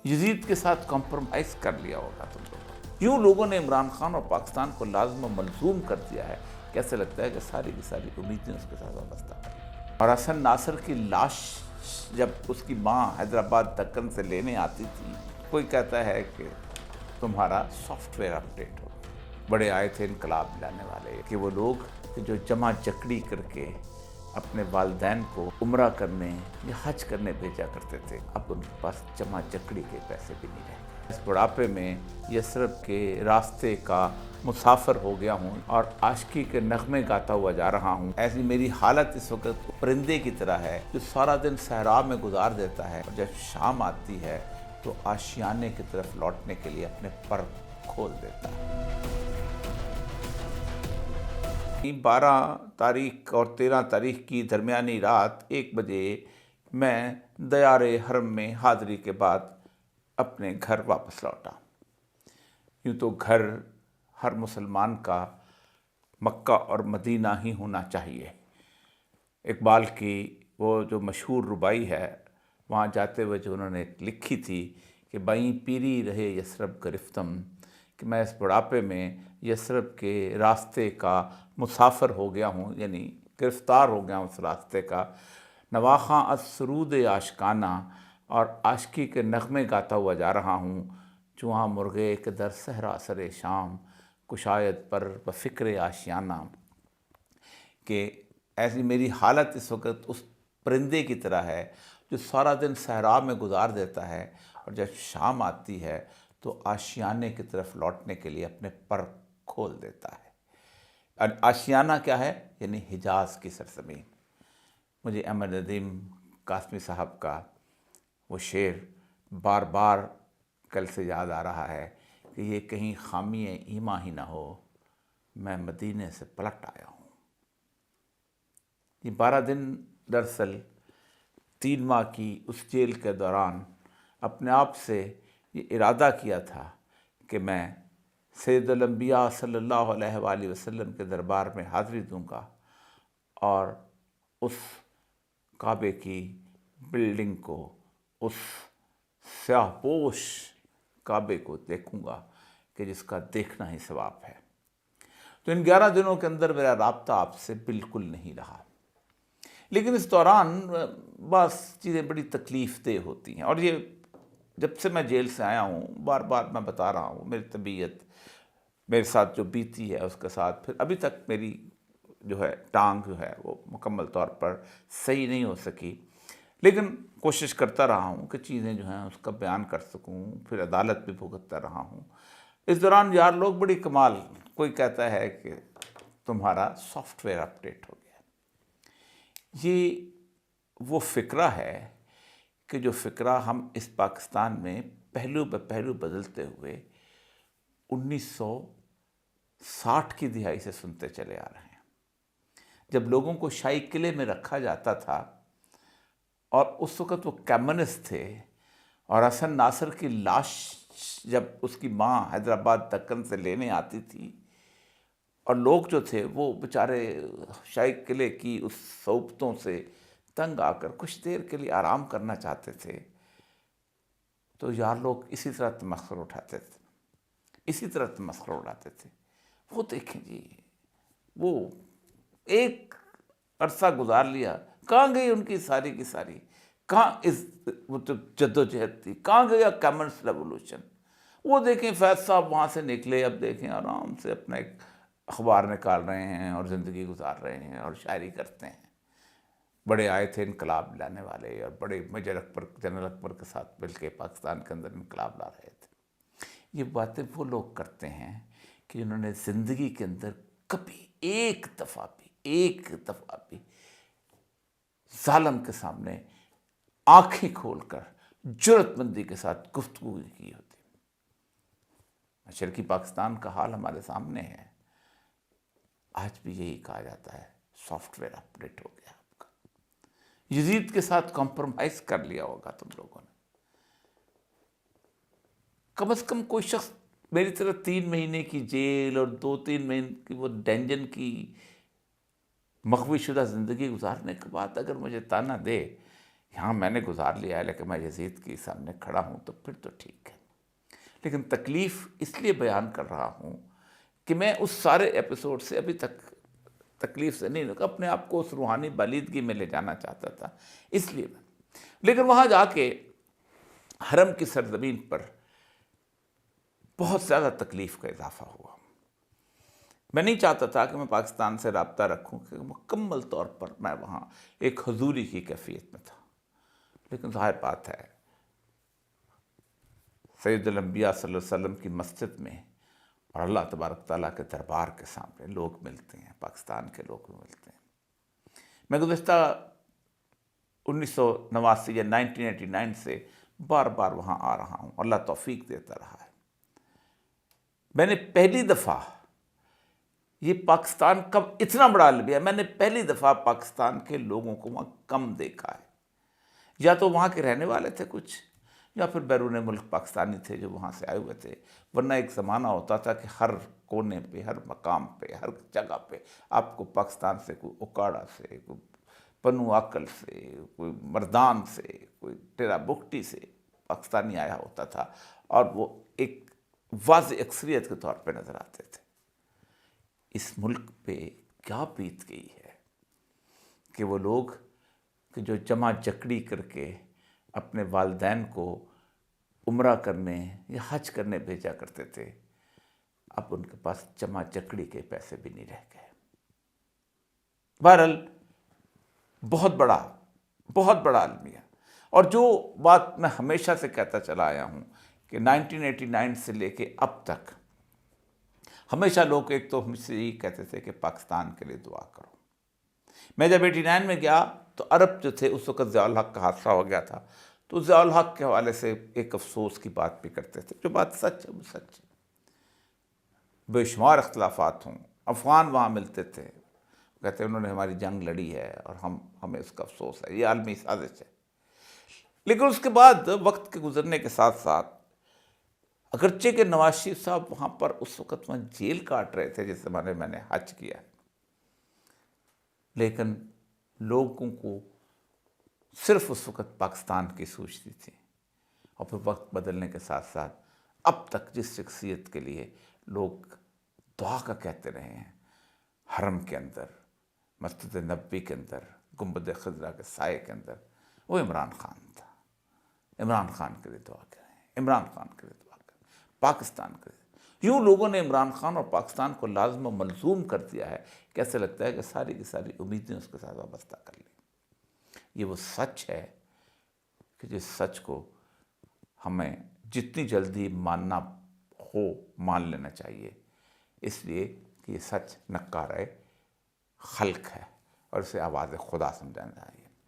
یزید کے ساتھ کمپرومائز کر لیا ہوگا تم لوگوں نے۔ یوں لوگوں نے عمران خان اور پاکستان کو لازم و ملزوم کر دیا ہے کہ ایسے لگتا ہے کہ ساری کی ساری امیدیں اس کے ساتھ وابستہ ہیں۔ اور حسن ناصر کی لاش جب اس کی ماں حیدرآباد دکن سے لینے آتی تھی، کوئی کہتا ہے کہ تمہارا سافٹ ویئر اپڈیٹ ہو۔ بڑے آئے تھے انقلاب لانے والے کہ وہ لوگ جو جمع جکڑی کر کے اپنے والدین کو عمرہ کرنے یا حج کرنے بھیجا کرتے تھے، اب ان کے پاس جمع جکڑی کے پیسے بھی نہیں رہے۔ اس بڑھاپے میں یثرب کے راستے کا مسافر ہو گیا ہوں اور عاشقی کے نغمے گاتا ہوا جا رہا ہوں۔ ایسی میری حالت اس وقت پرندے کی طرح ہے جو سارا دن صحرا میں گزار دیتا ہے اور جب شام آتی ہے تو آشیانے کی طرف لوٹنے کے لیے اپنے پر کھول دیتا ہے۔ 12 تاریخ اور 13 تاریخ کی درمیانی رات 1 بجے میں دیار حرم میں حاضری کے بعد اپنے گھر واپس لوٹا۔ یوں تو گھر ہر مسلمان کا مکہ اور مدینہ ہی ہونا چاہیے۔ اقبال کی وہ جو مشہور ربائی ہے، وہاں جاتے ہوئے جو انہوں نے لکھی تھی کہ بائیں پیری رہے یثرب گرفتم، کہ میں اس بڑھاپے میں یثرب کے راستے کا مسافر ہو گیا ہوں، یعنی گرفتار ہو گیا ہوں اس راستے کا۔ نواخواں از سرود عاشقانہ، اور عاشقی کے نغمے گاتا ہوا جا رہا ہوں۔ چواں مرغے کے در صحرا سر شام، کشاید پر بفکر آشیانہ، کہ ایسی میری حالت اس وقت اس پرندے کی طرح ہے جو سارا دن صحرا میں گزار دیتا ہے اور جب شام آتی ہے تو آشیانے کی طرف لوٹنے کے لیے اپنے پر کھول دیتا ہے۔ آشیانہ کیا ہے؟ یعنی حجاز کی سرزمین۔ مجھے احمد ندیم قاسمی صاحب کا وہ شعر بار بار کل سے یاد آ رہا ہے کہ یہ کہیں خامی ایما ہی نہ ہو، میں مدینے سے پلٹ آیا ہوں۔ یہ 12 دن دراصل 3 ماہ کی اس جیل کے دوران اپنے آپ سے یہ ارادہ کیا تھا کہ میں سید الانبیاء صلی اللہ علیہ وآلہ وسلم کے دربار میں حاضری دوں گا اور اس کعبے کی بلڈنگ کو، اس سیاہ پوش کعبے کو دیکھوں گا کہ جس کا دیکھنا ہی ثواب ہے۔ تو ان 11 دنوں کے اندر میرا رابطہ آپ سے بالکل نہیں رہا، لیکن اس دوران بعض چیزیں بڑی تکلیف دہ ہوتی ہیں، اور یہ جب سے میں جیل سے آیا ہوں بار بار میں بتا رہا ہوں، میری طبیعت میرے ساتھ جو بیتی ہے اس کے ساتھ پھر ابھی تک میری جو ہے ٹانگ جو ہے وہ مکمل طور پر صحیح نہیں ہو سکی، لیکن کوشش کرتا رہا ہوں کہ چیزیں جو ہیں اس کا بیان کر سکوں، پھر عدالت بھی بھگتتا رہا ہوں۔ اس دوران یار لوگ بڑی کمال، کوئی کہتا ہے کہ تمہارا سافٹ ویئر اپڈیٹ ہو گیا۔ یہ وہ فکرہ ہے کہ جو فکرہ ہم اس پاکستان میں پہلو بہ پہلو بدلتے ہوئے 1960 کی دہائی سے سنتے چلے آ رہے ہیں، جب لوگوں کو شاہی قلعے میں رکھا جاتا تھا اور اس وقت وہ کمیونسٹ تھے، اور حسن ناصر کی لاش جب اس کی ماں حیدرآباد دکن سے لینے آتی تھی اور لوگ جو تھے وہ بیچارے شاہی قلعے کی اس صحبتوں سے تنگ آ کر کچھ دیر کے لیے آرام کرنا چاہتے تھے، تو یار لوگ اسی طرح تمسخر اٹھاتے تھے، اسی طرح تمسخر اڑاتے تھے۔ وہ دیکھیں جی، وہ ایک عرصہ گزار لیا، کہاں گئی ان کی ساری کی ساری، کہاں اس وہ جو جد و جہد تھی، کہاں گیا کمیونسٹ ریولوشن۔ وہ دیکھیں فیض صاحب وہاں سے نکلے، اب دیکھیں آرام سے اپنا ایک اخبار نکال رہے ہیں اور زندگی گزار رہے ہیں اور شاعری کرتے ہیں۔ بڑے آئے تھے انقلاب لانے والے اور بڑے میجر اکبر، جنرل اکبر کے ساتھ مل کے پاکستان کے اندر انقلاب لا رہے تھے۔ یہ باتیں وہ لوگ کرتے ہیں کہ انہوں نے زندگی کے اندر کبھی ایک دفعہ بھی ظالم کے سامنے آنکھیں کھول کر جرأت مندی کے ساتھ گفتگو کی ہوتی۔ مشرقی پاکستان کا حال ہمارے سامنے ہے، آج بھی یہی کہا جاتا ہے سافٹ ویئر اپڈیٹ ہو گیا آپ کا۔ یزید کے ساتھ کمپرومائز کر لیا ہوگا تم لوگوں نے۔ کم از کم کوئی شخص میری طرح 3 مہینے کی جیل اور 2-3 مہینے کی وہ ڈینجن کی مخفی شدہ زندگی گزارنے کے بعد اگر مجھے تانا دے یہاں میں نے گزار لیا ہے لیکن میں یزید کے سامنے کھڑا ہوں تو پھر تو ٹھیک ہے. لیکن تکلیف اس لیے بیان کر رہا ہوں کہ میں اس سارے ایپیسوڈ سے ابھی تک تکلیف سے نہیں، اپنے آپ کو اس روحانی بالیدگی میں لے جانا چاہتا تھا، اس لیے لیکن وہاں جا کے حرم کی سرزمین پر بہت زیادہ تکلیف کا اضافہ ہوا. میں نہیں چاہتا تھا کہ میں پاکستان سے رابطہ رکھوں، کہ مکمل طور پر میں وہاں ایک حضوری کی کیفیت میں تھا. لیکن ظاہر بات ہے سید الانبیاء صلی اللہ علیہ وسلم کی مسجد میں اور اللہ تبارک تعالیٰ کے دربار کے سامنے لوگ ملتے ہیں، پاکستان کے لوگ بھی ملتے ہیں. میں گزشتہ 1989 یا 1989 سے بار بار وہاں آ رہا ہوں، اللہ توفیق دیتا رہا ہے. میں نے پہلی دفعہ یہ پاکستان کب اتنا بڑا المیہ، میں نے پہلی دفعہ پاکستان کے لوگوں کو وہاں کم دیکھا ہے. یا تو وہاں کے رہنے والے تھے کچھ، یا پھر بیرون ملک پاکستانی تھے جو وہاں سے آئے ہوئے تھے. ورنہ ایک زمانہ ہوتا تھا کہ ہر کونے پہ، ہر مقام پہ، ہر جگہ پہ آپ کو پاکستان سے کوئی اکاڑا سے، کوئی پنو آکل سے، کوئی مردان سے، کوئی ٹیرا بکٹی سے پاکستانی آیا ہوتا تھا، اور وہ ایک واضح اکثریت کے طور پہ نظر آتے تھے. اس ملک پہ کیا بیت گئی ہے کہ وہ لوگ کہ جو جمع جکڑی کر کے اپنے والدین کو عمرہ کرنے یا حج کرنے بھیجا کرتے تھے، اب ان کے پاس جمع جکڑی کے پیسے بھی نہیں رہ گئے. بہرحال بہت بڑا المیہ. اور جو بات میں ہمیشہ سے کہتا چلا آیا ہوں کہ 1989 سے لے کے اب تک ہمیشہ لوگ ایک تو ہم سے یہی کہتے تھے کہ پاکستان کے لیے دعا کرو. میں جب 89 میں گیا تو عرب جو تھے، اس وقت ضیاء الحق کا حادثہ ہو گیا تھا، تو ضیاء الحق کے حوالے سے ایک افسوس کی بات بھی کرتے تھے. جو بات سچ ہے وہ سچ ہے. بے شمار اختلافات ہوں، افغان وہاں ملتے تھے، کہتے ہیں انہوں نے ہماری جنگ لڑی ہے اور ہمیں اس کا افسوس ہے، یہ عالمی سازش ہے. لیکن اس کے بعد وقت کے گزرنے کے ساتھ ساتھ اگرچہ کہ نواز شریف صاحب وہاں پر اس وقت وہاں جیل کاٹ رہے تھے جس زمانے میں نے حج کیا، لیکن لوگوں کو صرف اس وقت پاکستان کی سوچتی تھی. اور پھر وقت بدلنے کے ساتھ ساتھ اب تک جس شخصیت کے لیے لوگ دعا کا کہتے رہے ہیں، حرم کے اندر، مسجد نبوی کے اندر، گنبد خضرا کے سائے کے اندر، وہ عمران خان تھا. عمران خان کے لیے دعا کریں، عمران خان کے لیے دعا کریں، پاکستان کے لیے. یوں لوگوں نے عمران خان اور پاکستان کو لازم و ملزوم کر دیا ہے کہ ایسے لگتا ہے کہ ساری کی ساری امیدیں اس کے ساتھ وابستہ کر لیں. یہ وہ سچ ہے کہ جس سچ کو ہمیں جتنی جلدی ماننا ہو مان لینا چاہیے، اس لیے کہ یہ سچ نکارۂ خلق ہے اور اسے آواز خدا سمجھانا چاہیے.